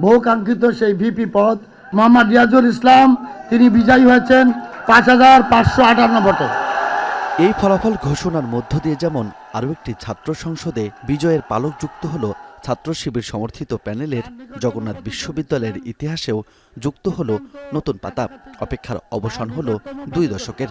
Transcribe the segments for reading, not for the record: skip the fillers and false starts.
বহুকাঙ্ক্ষিত সেই ভিপি পদ মোহাম্মদ রিয়াজুল ইসলাম তিনি বিজয়ী হয়েছেন ৫,৫৫৮ ভোটে। এই ফলাফল ঘোষণার মধ্য দিয়ে যেমন আরও একটি ছাত্র সংসদে বিজয়ের পালক যুক্ত হল ছাত্র শিবির সমর্থিত প্যানেলের, জগন্নাথ বিশ্ববিদ্যালয়ের ইতিহাসেও যুক্ত হল নতুন পাতা। অপেক্ষার অবসান হল ২ দশকের।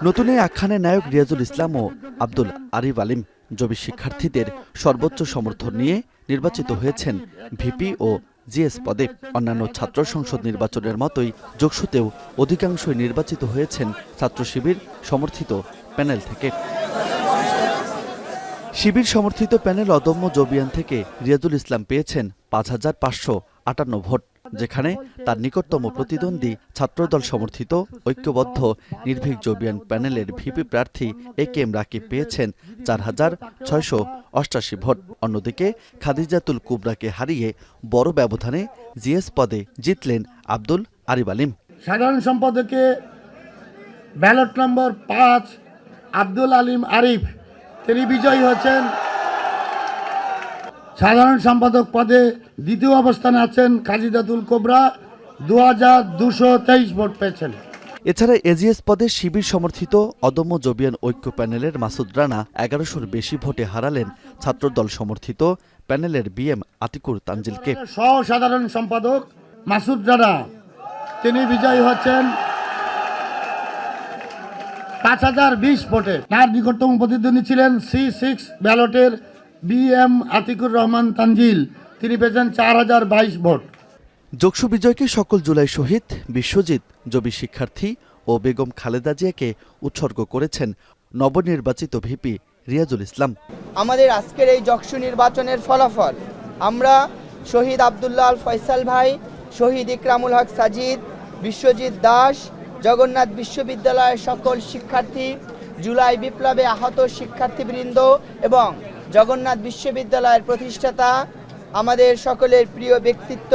নতুন এই আখ্যানের নায়ক রিয়াজুল ইসলাম ও আব্দুল আরিফ আলিম জবি শিক্ষার্থীদের সর্বোচ্চ সমর্থন নিয়ে নির্বাচিত হয়েছেন ভিপি ও জিএস পদে। অন্যান্য ছাত্র সংসদ নির্বাচনের মতোই যোগসূতেও অধিকাংশই নির্বাচিত হয়েছেন ছাত্র শিবির সমর্থিত প্যানেল থেকে। শিবির সমর্থিত প্যানেল অদম্য জবিয়ান থেকে রিয়াজুল ইসলাম পেয়েছেন ৫,৫৫৮ ভোট, যেখানে তার নিকটতম প্রতিদ্বন্দ্বী ছাত্রদল সমর্থিত ঐক্যবদ্ধ নির্ভীক জবিয়ান প্যানেলের ভিপি প্রার্থী AK-M রাকিব পেয়েছেন ৪,৬৮৮ ভোট। অন্যদিকে খাদিজাতুল কুবরাকে হারিয়ে বড় ব্যবধানে জিএস পদে জিতলেন আব্দুল আরিফ আলিম। সাধারণ সম্পাদকে ব্যালট নম্বর ৫ আব্দুল আলিম আরিফ তিনি বিজয়ী হয়েছেন। সাধারণ সম্পাদক পদে দ্বিতীয় অবস্থানে আছেন খাদিজাতুল কুবরা ২,২২৩ ভোট পেয়েছেন। এছাড়া এজিএস পদে শিবির সমর্থিত অদম্য জবিয়ান ঐক্য প্যানেলের মাসুদ রানা ১১০০-র বেশি ভোটে হারালেন ছাত্রদল সমর্থিত প্যানেলের BM আতিকুর তানজিলকে। সহ সাধারণ সম্পাদক মাসুদ রানা তিনি বিজয়ী হচ্ছেন ৫,০২০ ভোটে। তার নিকটতম প্রতিদ্বন্দ্বী ছিলেন C6 ব্যালটের BM আতিকুর রহমান তানজিল, তিনি পেয়েছেন ৪,০২২ ভোট। যোগসু বিজয়কে সকল জুলাই শহীদ, বিশ্বজিৎ, জবি শিক্ষার্থী ও বেগম খালেদা জিয়াকে উৎসর্গ করেছেন নবনির্বাচিত ভিপি রিয়াজুল ইসলাম। আমাদের আজকের এই যোগসু নির্বাচনের ফলাফল আমরা শহীদ আব্দুল্লাহ আল ফয়সাল ভাই, শহীদ ইকরামুল হক সাজিদ, বিশ্বজিৎ দাস, জগন্নাথ বিশ্ববিদ্যালয়ের সকল শিক্ষার্থী, জুলাই বিপ্লবে আহত শিক্ষার্থীবৃন্দ এবং জগন্নাথ বিশ্ববিদ্যালয়ের প্রতিষ্ঠাতা আমাদের সকলের প্রিয় ব্যক্তিত্ব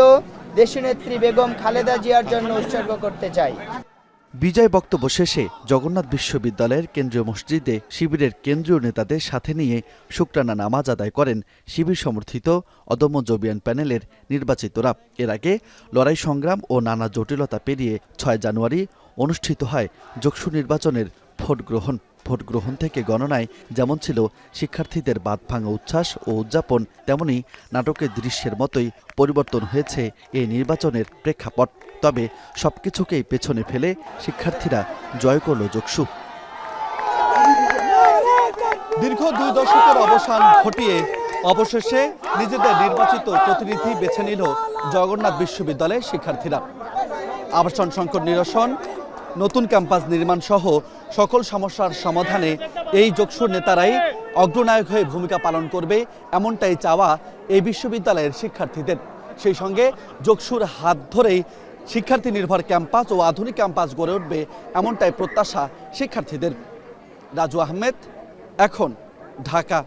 দেশনেত্রী বেগম খালেদা জিয়ার জন্য উৎসর্গ করতে চাই। বিজয় বক্তব্য শেষে জগন্নাথ বিশ্ববিদ্যালয়ের কেন্দ্রীয় মসজিদে শিবিরের কেন্দ্রীয় নেতাদের সাথে নিয়ে শুকরানা নামাজ আদায় করেন শিবির সমর্থিত অদম্য জবিয়ান প্যানেলের নির্বাচিতরা। এর আগে লড়াই সংগ্রাম ও নানা জটিলতা পেরিয়ে ৬ জানুয়ারি অনুষ্ঠিত হয় যোগসু নির্বাচনের ভোট গ্রহণ থেকে গণনায় যেমন ছিল শিক্ষার্থীদের বাঁধভাঙা উচ্ছ্বাস ও উদযাপন, তেমনি নাটকের দৃশ্যের মতোই পরিবর্তন হয়েছে এই নির্বাচনের প্রেক্ষাপট। তবে সবকিছুকেই পেছনে ফেলে শিক্ষার্থীরা জয় করল যোগসু। দীর্ঘ ২ দশকের অবসান ঘটিয়ে অবশেষে নিজেদের নির্বাচিত প্রতিনিধি বেছে নিল জগন্নাথ বিশ্ববিদ্যালয়ের শিক্ষার্থীরা। আবাসন সংকট নিরসন, নতুন ক্যাম্পাস নির্মাণ সহ সকল সমস্যার সমাধানে এই যোগসুর নেতারাই অগ্রনায়ক হয়ে ভূমিকা পালন করবে, এমনটাই চাওয়া এই বিশ্ববিদ্যালয়ের শিক্ষার্থীদের। সেই সঙ্গে যোগসুর হাত ধরেই শিক্ষার্থী নির্ভর ক্যাম্পাস ও আধুনিক ক্যাম্পাস গড়ে উঠবে, এমনটাই প্রত্যাশা শিক্ষার্থীদের। রাজু আহমেদ, এখন, Dhaka.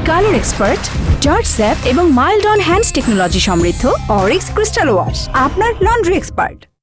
Colour expert, George sap এবং মাইল্ড অন হ্যান্ডস টেকনোলজি সমৃদ্ধ অরিক্স ক্রিস্টাল ওয়াশ আপনার লন্ড্রি এক্সপার্ট।